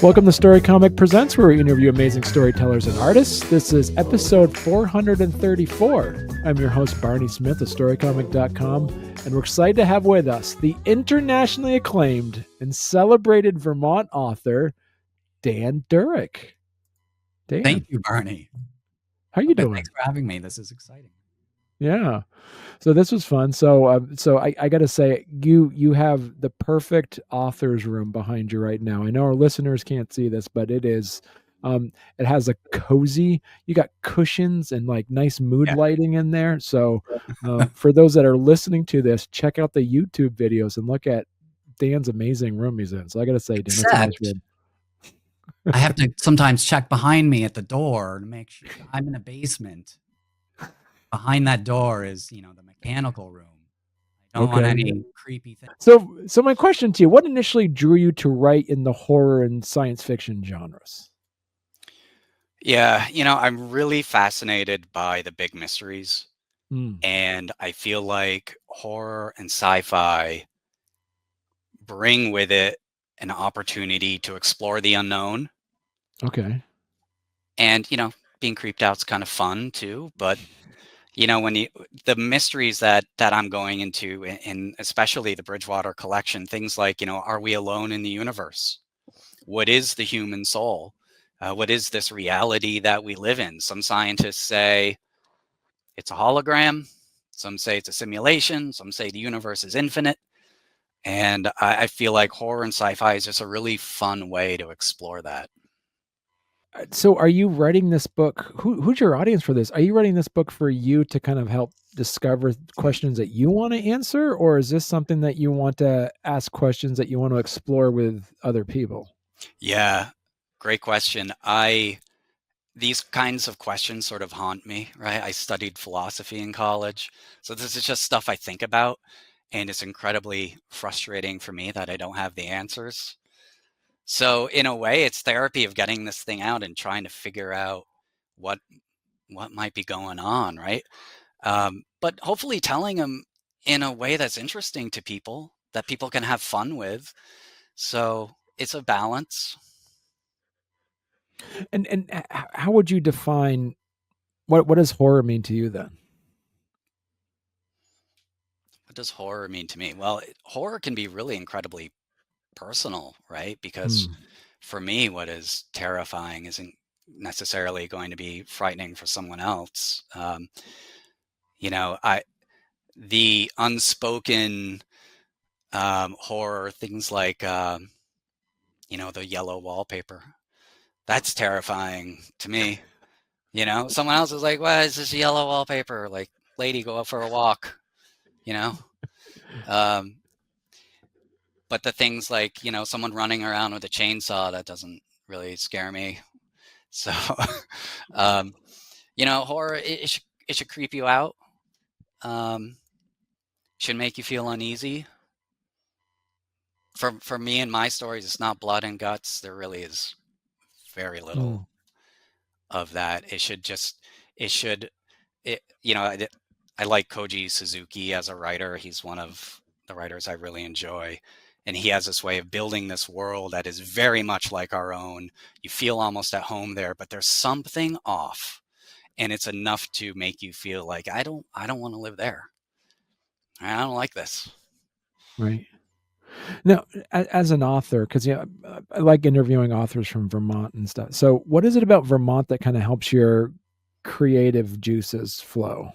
Welcome to Storycomic Presents, where we interview amazing storytellers and artists. This is episode 434. I'm your host, Barney Smith of Storycomic.com, and we're excited to have with us the internationally acclaimed and celebrated Vermont author, Dan Durick. Dan. Thank you, Barney. How are you doing? Thanks for having me. This is exciting. Yeah. So this was fun. So I got to say, you have the perfect author's room behind you right now. I know our listeners can't see this, but it is, it has a cozy, you got cushions and like nice mood lighting in there. So for those that are listening to this, check out the YouTube videos and look at Dan's amazing room he's in. So I got to say, Dan, that's a nice room. I have to sometimes check behind me at the door to make sure I'm in a basement. Behind that door is, the mechanical room. I don't want any creepy things. So my question to you, what initially drew you to write in the horror and science fiction genres? Yeah, I'm really fascinated by the big mysteries. And I feel like horror and sci-fi bring with it an opportunity to explore the unknown. Okay. And, being creeped out is kind of fun too, but when the mysteries that I'm going into, and especially the Bridgewater Collection, things like, are we alone in the universe? What is the human soul? What is this reality that we live in? Some scientists say it's a hologram. Some say it's a simulation. Some say the universe is infinite. And I feel like horror and sci-fi is just a really fun way to explore that. So are you writing this book? Who's your audience for this? Are you writing this book for you to kind of help discover questions that you want to answer? Or is this something that you want to ask questions that you want to explore with other people? Yeah, great question. These kinds of questions sort of haunt me, right? I studied philosophy in college. So this is just stuff I think about. And it's incredibly frustrating for me that I don't have the answers. So in a way, it's therapy of getting this thing out and trying to figure out what might be going on, right? But hopefully telling them in a way that's interesting to people, that people can have fun with. So it's a balance. And how would you define what does horror mean to you then? What does horror mean to me? Well, horror can be really incredibly personal, right? Because for me, what is terrifying isn't necessarily going to be frightening for someone else. The unspoken horror, things like, the yellow wallpaper, that's terrifying to me. Someone else is like, "What is this yellow wallpaper? Like, lady, go out for a walk." But the things like, someone running around with a chainsaw, that doesn't really scare me. So, horror, it should creep you out. Should make you feel uneasy. For me and my stories, it's not blood and guts. There really is very little of that. I like Koji Suzuki as a writer. He's one of the writers I really enjoy. And he has this way of building this world that is very much like our own. You feel almost at home there, but there's something off. And it's enough to make you feel like, I don't want to live there. I don't like this. Right. Now, as an author, because I like interviewing authors from Vermont and stuff. So what is it about Vermont that kind of helps your creative juices flow?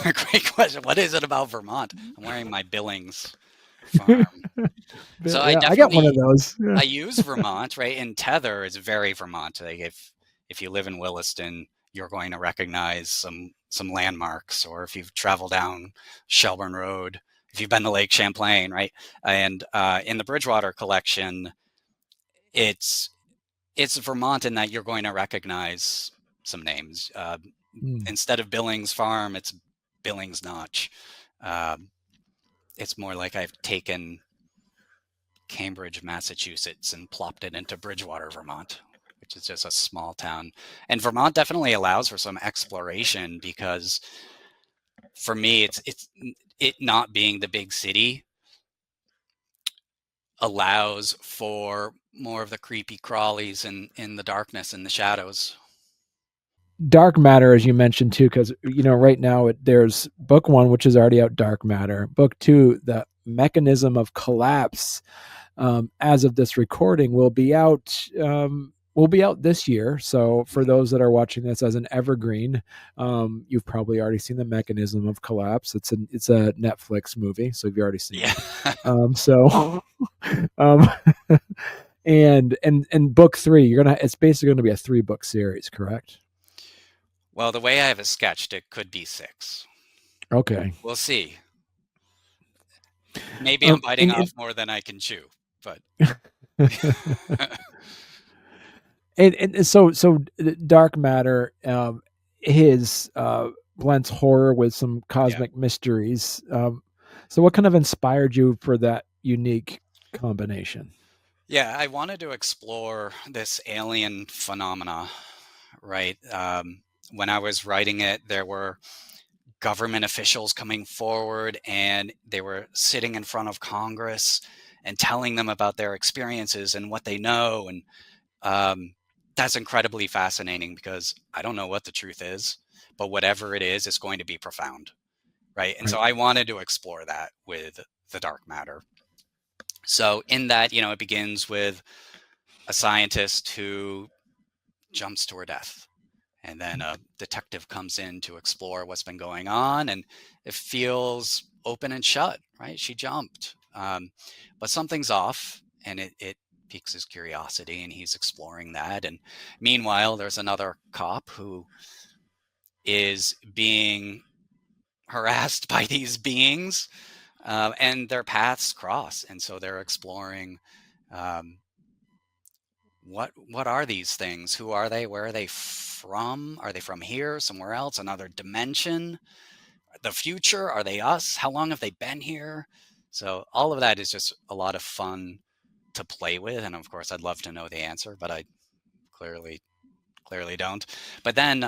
Great question. What is it about Vermont? I'm wearing my Billings farm. So I got one of those. Yeah. I use Vermont, right? And Tether is very Vermont. Like if you live in Williston, you're going to recognize some landmarks, or if you've traveled down Shelburne Road, if you've been to Lake Champlain, right? And in the Bridgewater Collection, it's Vermont in that you're going to recognize some names. Instead of Billings Farm, it's Billings Notch. It's more like I've taken Cambridge, Massachusetts, and plopped it into Bridgewater, Vermont, which is just a small town. And Vermont definitely allows for some exploration, because for me, it's it not being the big city. allows for more of the creepy crawlies in the darkness and the shadows. Dark Matter, as you mentioned too, because right now there's book 1, which is already out, Dark Matter. Book 2, The Mechanism of Collapse, as of this recording, will be out. Will be out this year. So for those that are watching this as an evergreen, you've probably already seen The Mechanism of Collapse. It's a Netflix movie, so you've already seen Yeah. it. So, and book 3, it's basically gonna be a 3-book series, correct? Well, the way I have it sketched, it could be 6. Okay. We'll see. Maybe I'm biting off more than I can chew, but and so Dark Matter, his blends horror with some cosmic mysteries. So what kind of inspired you for that unique combination? Yeah, I wanted to explore this alien phenomena, right? When I was writing it, there were government officials coming forward and they were sitting in front of Congress and telling them about their experiences and what they know. And that's incredibly fascinating because I don't know what the truth is, but whatever it is, it's going to be profound, right? And so I wanted to explore that with the dark matter. So in that, it begins with a scientist who jumps to her death. And then a detective comes in to explore what's been going on, and it feels open and shut, right? She jumped. But something's off, and it piques his curiosity, and he's exploring that. And meanwhile, there's another cop who is being harassed by these beings, and their paths cross. And so they're exploring what are these things? Who are they? Where are they from? Are they from here, somewhere else, another dimension? The future? Are they us? How long have they been here? So all of that is just a lot of fun to play with. And of course, I'd love to know the answer, but I clearly don't. But then,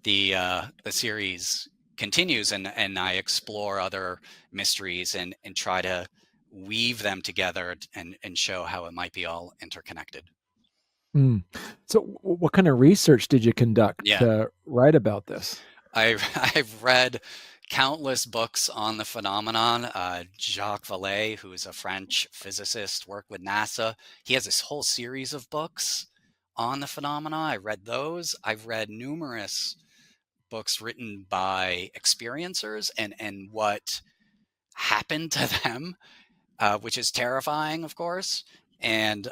the series continues, and I explore other mysteries and try to weave them together and show how it might be all interconnected. So what kind of research did you conduct Yeah. to write about this? I've read countless books on the phenomenon. Jacques Vallée, who is a French physicist, worked with NASA. He has this whole series of books on the phenomena. I read those. I've read numerous books written by experiencers and what happened to them, which is terrifying, of course. And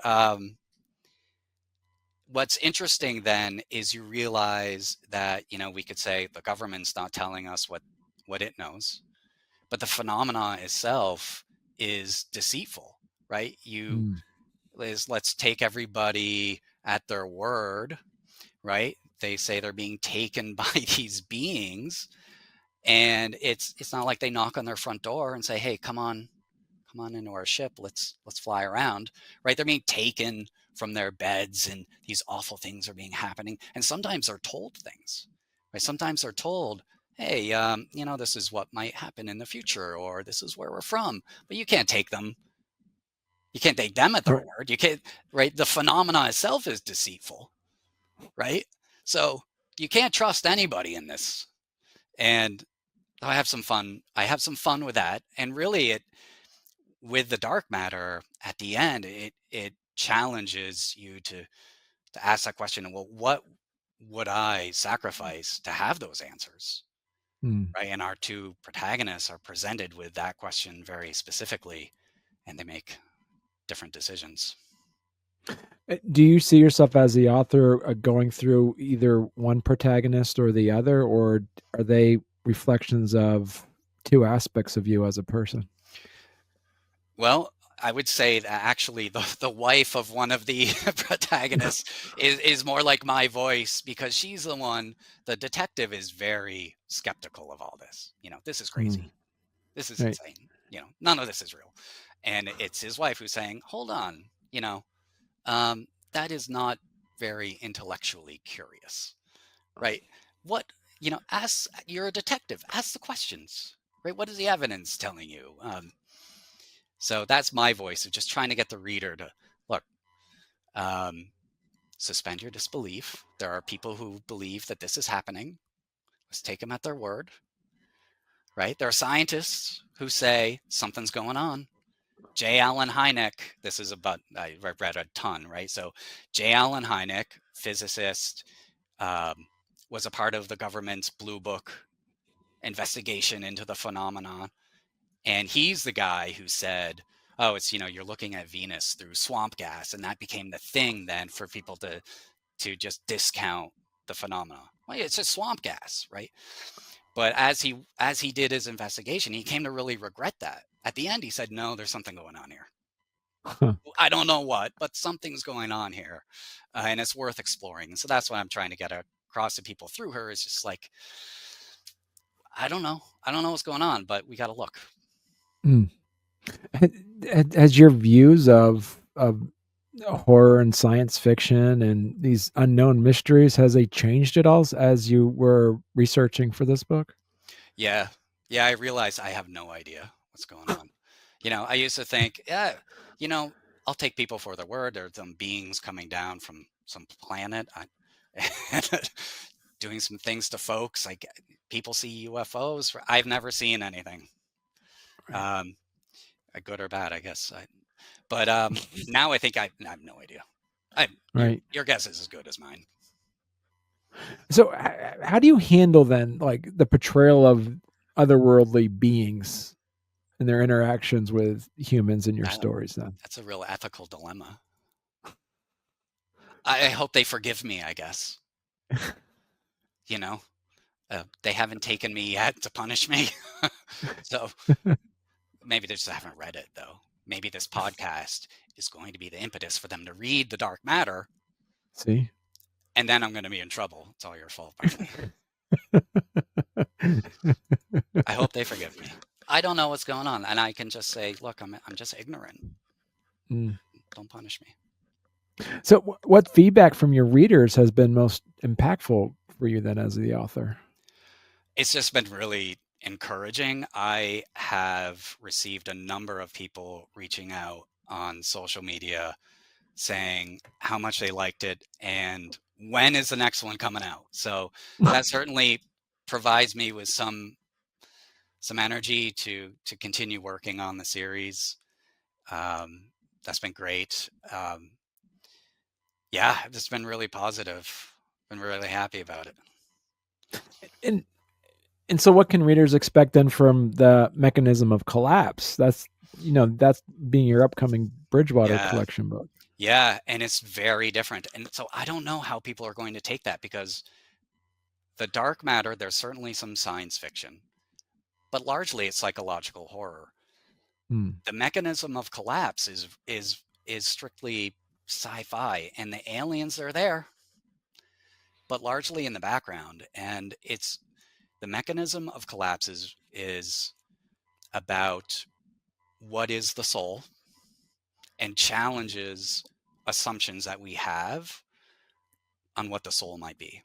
what's interesting then is you realize that, we could say the government's not telling us what it knows, but the phenomena itself is deceitful, right? Let's take everybody at their word, right? They say they're being taken by these beings, and it's not like they knock on their front door and say, hey, come on into our ship, let's fly around, right? They're being taken from their beds, and these awful things are being happening. And sometimes they're told things, right? Sometimes they're told, hey, this is what might happen in the future, or this is where we're from. But you can't take them at their word. You can't, right? The phenomena itself is deceitful, right? So you can't trust anybody in this. And I have some fun with that. And really, with the dark matter at the end, it challenges you to ask that question. Well, what would I sacrifice to have those answers? Right. And our two protagonists are presented with that question very specifically, and they make different decisions. Do you see yourself as the author going through either one protagonist or the other, or are they reflections of two aspects of you as a person? Well, I would say that actually the wife of one of the protagonists is more like my voice, because she's the detective is very skeptical of all this. This is crazy. This is insane. None of this is real. And it's his wife who's saying, hold on, that is not very intellectually curious, right? What, you're a detective, ask the questions, right? What is the evidence telling you? So that's my voice of just trying to get the reader to look, suspend your disbelief. There are people who believe that this is happening. Let's take them at their word, right? There are scientists who say something's going on. J. Allen Hynek, this is about, I read a ton, right? So J. Allen Hynek, physicist, was a part of the government's Blue Book investigation into the phenomenon. And he's the guy who said, oh, it's, you're looking at Venus through swamp gas. And that became the thing then for people to just discount the phenomena. Well, it's just swamp gas, right? But as he did his investigation, he came to really regret that. At the end, he said, no, there's something going on here. I don't know what, but something's going on here. And it's worth exploring. And so that's what I'm trying to get across to people through her, is just like, I don't know what's going on, but we got to look. Has your views of horror and science fiction and these unknown mysteries, has they changed at all as you were researching for this book? Yeah, I realized I have no idea what's going on. I used to think, I'll take people for their word. There are some beings coming down from some planet, doing some things to folks. Like, people see UFOs. I've never seen anything, Right. good or bad, I guess. But now I think I have no idea. Right. Your guess is as good as mine. So how do you handle then, like, the portrayal of otherworldly beings and their interactions with humans in your stories then? That's a real ethical dilemma. I hope they forgive me, I guess. They haven't taken me yet to punish me. So maybe they just haven't read it, though. Maybe this podcast is going to be the impetus for them to read The Dark Matter. See? And then I'm going to be in trouble. It's all your fault, buddy. I hope they forgive me. I don't know what's going on. And I can just say, look, I'm just ignorant. Don't punish me. So what feedback from your readers has been most impactful for you then as the author? It's just been really encouraging. I have received a number of people reaching out on social media saying how much they liked it and when is the next one coming out. So that certainly provides me with some energy to continue working on the series. That's been great. Yeah, it's been really positive. Been really happy about it. And so what can readers expect then from the Mechanism of Collapse? That's being your upcoming Bridgewater Collection book. Yeah, and it's very different. And so I don't know how people are going to take that, because The Dark Matter, there's certainly some science fiction, but largely it's psychological horror. The Mechanism of Collapse is strictly sci-fi, and the aliens are there, but largely in the background. And the Mechanism of Collapse is about what is the soul, and challenges assumptions that we have on what the soul might be.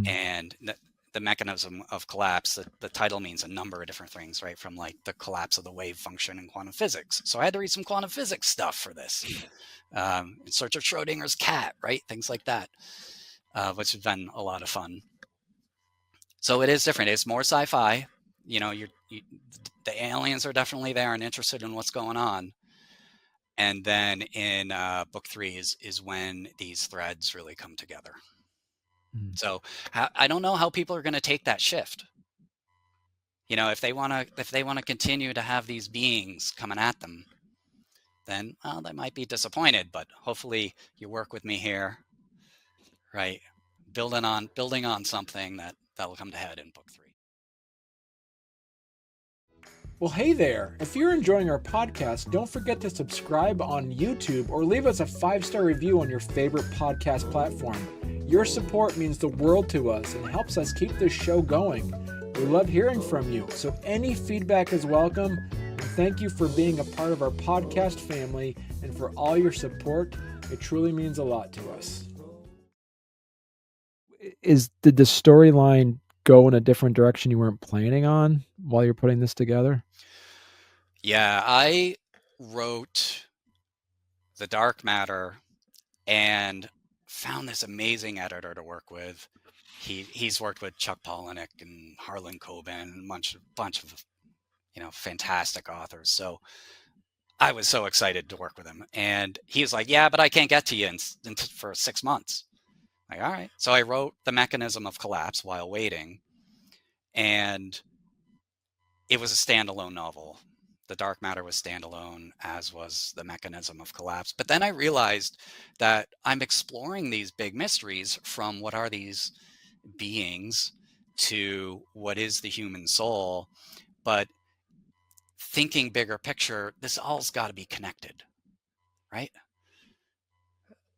And the Mechanism of Collapse, the title means a number of different things, right? From like the collapse of the wave function in quantum physics. So I had to read some quantum physics stuff for this. In search of Schrodinger's cat, right? Things like that, which has been a lot of fun. So it is different. It's more sci-fi. The aliens are definitely there and interested in what's going on. And then in book 3 is when these threads really come together. So I don't know how people are going to take that shift. If they want to continue to have these beings coming at them, then they might be disappointed. But hopefully you work with me here, right? Building on something that'll come to head in book 3. Well, hey there. If you're enjoying our podcast, don't forget to subscribe on YouTube or leave us a 5-star review on your favorite podcast platform. Your support means the world to us and helps us keep this show going. We love hearing from you, so any feedback is welcome. And thank you for being a part of our podcast family and for all your support. It truly means a lot to us. Did the storyline go in a different direction you weren't planning on while you're putting this together? Yeah, I wrote The Dark Matter and found this amazing editor to work with. He's worked with Chuck Palahniuk and Harlan Coben and a bunch of fantastic authors. So I was so excited to work with him, and he was like, "Yeah, but I can't get to you for 6 months." Like, all right. So I wrote The Mechanism of Collapse while waiting, and it was a standalone novel. The Dark Matter was standalone, as was The Mechanism of Collapse. But then I realized that I'm exploring these big mysteries from what are these beings to what is the human soul. But thinking bigger picture, this all's got to be connected, right?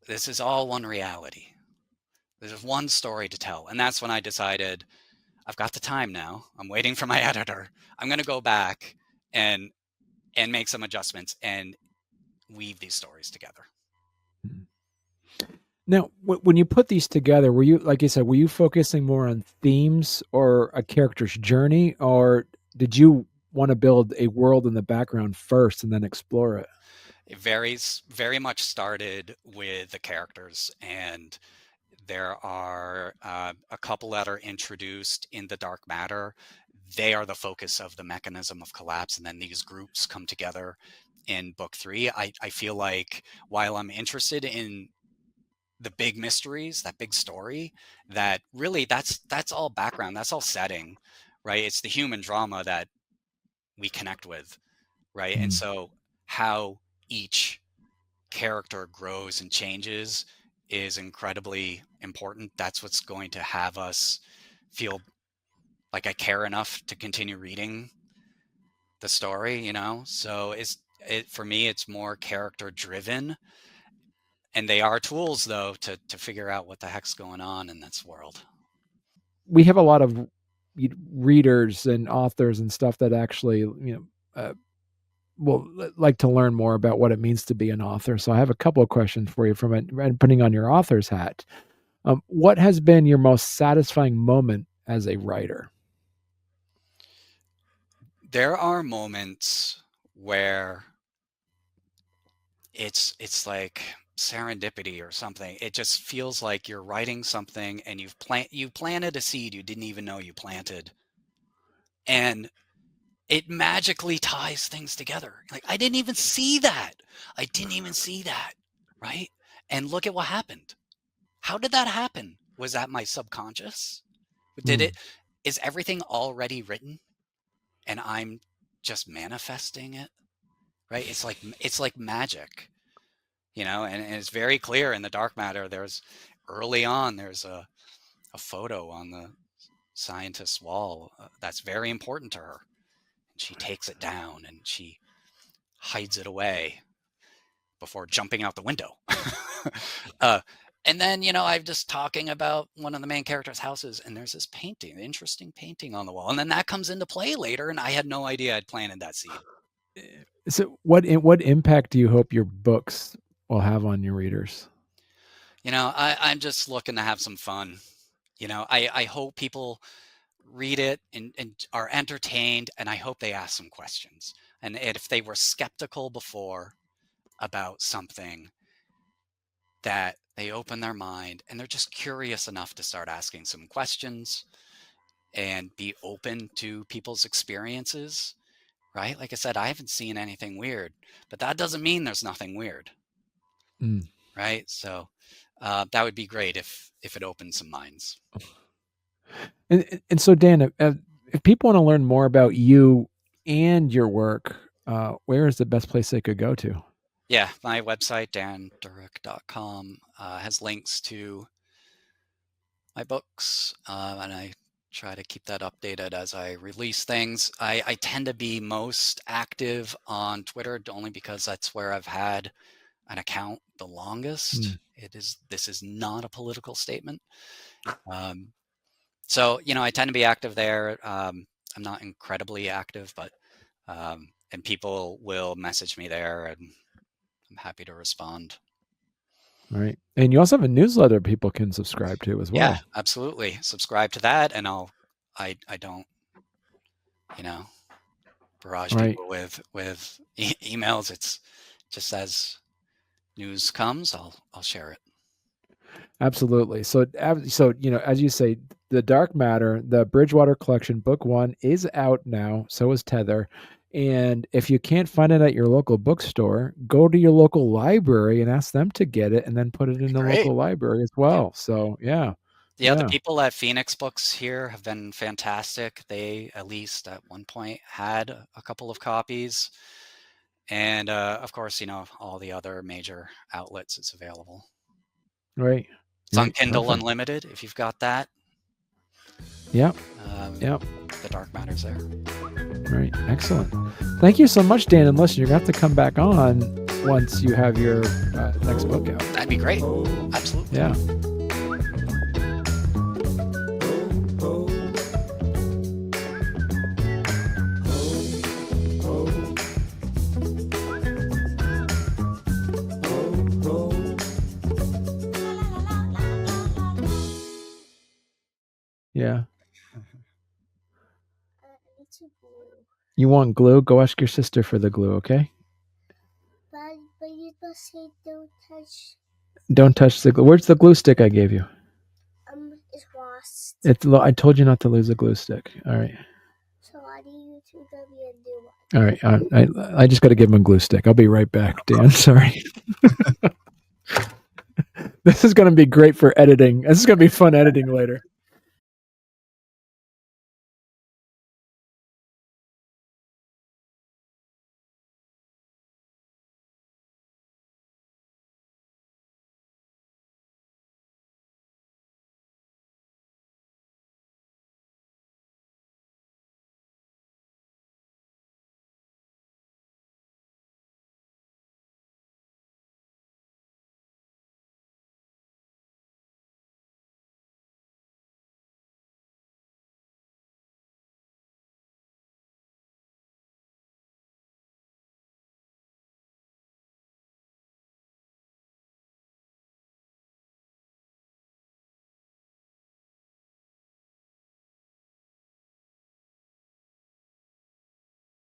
This is all one reality. There's one story to tell. And that's when I decided, I've got the time now. I'm waiting for my editor. I'm going to go back and make some adjustments and weave these stories together. Now, when you put these together, were you, like you said, were you focusing more on themes or a character's journey, or did you want to build a world in the background first and then explore it? It very much started with the characters, and there are a couple that are introduced in The Dark Matter. They are the focus of The Mechanism of Collapse, and then these groups come together in book 3. I feel like while I'm interested in the big mysteries, that big story, that really that's all background, that's all setting, right? It's the human drama that we connect with, right? And so how each character grows and changes is incredibly important. That's what's going to have us feel like I care enough to continue reading the story, So for me, it's more character driven. And they are tools, though, to figure out what the heck's going on in this world. We have a lot of readers and authors and stuff that actually, will like to learn more about what it means to be an author. So I have a couple of questions for you from it, and putting on your author's hat. What has been your most satisfying moment as a writer? There are moments where it's like serendipity or something. It just feels like you're writing something and you planted a seed you didn't even know you planted, and it magically ties things together. Like, I didn't even see that. Right? And look at what happened. How did that happen? Was that my subconscious? Is everything already written and I'm just manifesting it? Right? It's like magic. And it's very clear in The Dark Matter. There's a photo on the scientist's wall that's very important to her. And she takes it down and she hides it away before jumping out the window. And then, I'm just talking about one of the main characters' houses, and there's this painting, interesting painting on the wall. And then that comes into play later, and I had no idea I'd planted that seed. So what impact do you hope your books will have on your readers? I'm just looking to have some fun. I hope people read it and are entertained, and I hope they ask some questions. And if they were skeptical before about something, that they open their mind and they're just curious enough to start asking some questions and be open to people's experiences, right? Like I said, I haven't seen anything weird, but that doesn't mean there's nothing weird, right? So that would be great if it opened some minds. And so, Dan, if people want to learn more about you and your work, where is the best place they could go to? Yeah, my website, dandurick.com, has links to my books, and I try to keep that updated as I release things. I tend to be most active on Twitter only because that's where I've had an account the longest. This is not a political statement. So, I tend to be active there. I'm not incredibly active, but and people will message me there, and I'm happy to respond. All right. And you also have a newsletter people can subscribe to as well. Yeah, absolutely. Subscribe to that, and I don't, barrage Right. people with emails. It's just as news comes, I'll share it. Absolutely. So as you say, the Dark Matter, the Bridgewater Collection, Book 1 is out now. So is Tether. And if you can't find it at your local bookstore, go to your local library and ask them to get it, and then put it in the Great. local library as well. So Yeah, the people at Phoenix Books here have been fantastic. They, at least at one point, had a couple of copies. And of course, all the other major outlets it's available. Right. It's on Kindle Unlimited if you've got that. Yep. The Dark Matter's there. Right. Excellent. Thank you so much, Dan. And listen, you're going to have to come back on once you have your next book out. That'd be great. Absolutely. Yeah. Yeah. You want glue? Go ask your sister for the glue, okay? But you just say don't touch. Don't touch the glue. Where's the glue stick I gave you? It's lost. I told you not to lose the glue stick. All right. So I need you to get me a new one. All right. I just got to give him a glue stick. I'll be right back, Dan. Sorry. This is going to be great for editing. This is going to be fun editing later.